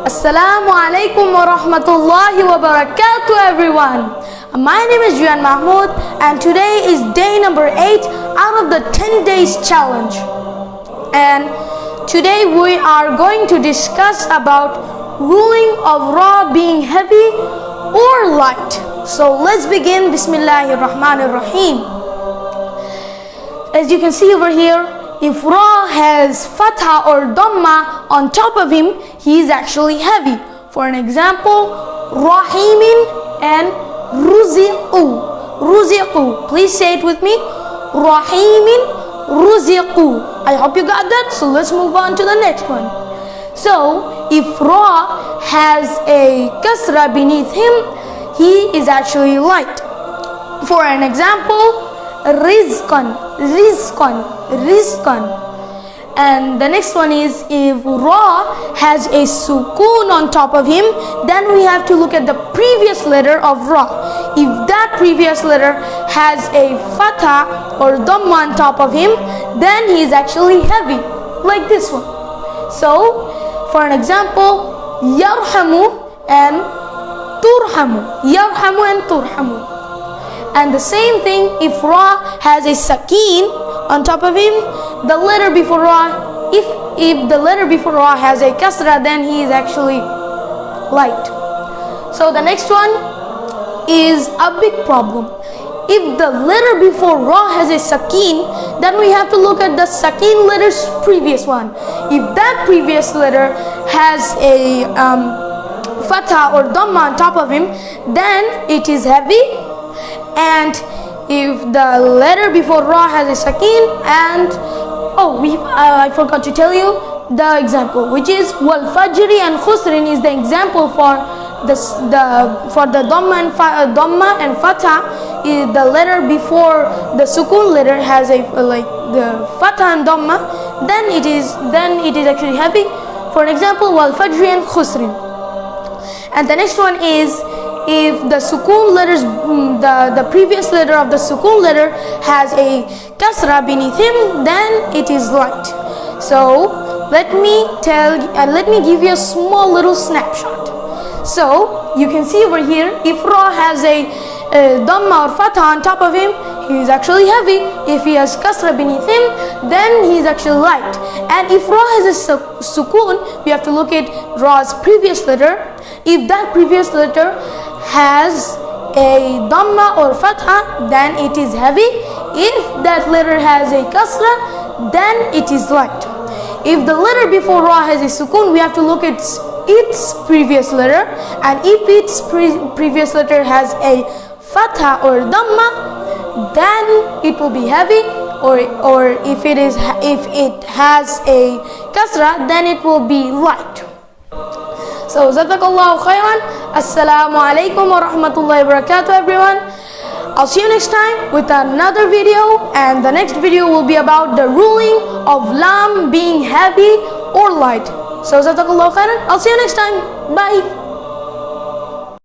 Assalamu alaikum wa rahmatullahi wa barakatuh everyone. My name is Rian Mahmud and today is day number 8 out of the 10 days challenge. And today we are going to discuss about ruling of Ra being heavy or light. So let's begin. Bismillahir Rahmanir Rahim. As you can see over here, if Ra has Fatha or Dhamma on top of him, he is actually heavy. For an example, Rahimin and Ruziqu. Ruziqu. Please say it with me. Rahimin, Ruziqu. I hope you got that. So let's move on to the next one. So if Ra has a Kasra beneath him, he is actually light. For an example, Rizqan, Rizqan, Rizqan. And the next one is if Ra has a Sukoon on top of him, then we have to look at the previous letter of Ra. If that previous letter has a Fatha or Dhamma on top of him, then he is actually heavy, like this one. So, for an example, Yarhamu and Turhamu. Yarhamu and Turhamu. And the same thing if Ra has a Sakeen on top of him, the letter before Ra, if the letter before Ra has a Kasra, then he is actually light. So the next one is a big problem. If the letter before Ra has a Sakeen, then we have to look at the Sakeen letter's previous one. If that previous letter has a Fatha or Dhamma on top of him, then it is heavy. And if the letter before Ra has a Sakeen and I forgot to tell you the example, which is Wal Fajri and Khusrin is the example for the Dhamma and Fatha. The letter before the Sukun letter has a the Fatha and Dhamma, then it is actually heavy. For an example, Wal Fajri and Khusrin. And the next one is if the Sukun letters, the previous letter of the Sukun letter has a Kasra beneath him, then it is light. So let me give you a small little snapshot. So you can see over here, if Ra has a Dhamma or Fatha on top of him, he is actually heavy. If he has Kasra beneath him, then he is actually light. And if Ra has a Sukun, we have to look at Ra's previous letter. If that previous letter has a Dhamma or Fatha, then it is heavy. If that letter has a Kasra, then it is light. If the letter before Ra has a Sukun, we have to look at its previous letter. And if its previous letter has a Fatha or Dhamma, then it will be heavy. Or if it has a Kasra, then it will be light. So, Jazakallahu khairan. Assalamu alaikum wa rahmatullahi wa barakatuh everyone. I'll see you next time with another video, and the next video will be about the ruling of Lam being heavy or light. So, Jazakallahu khairan. I'll see you next time. Bye.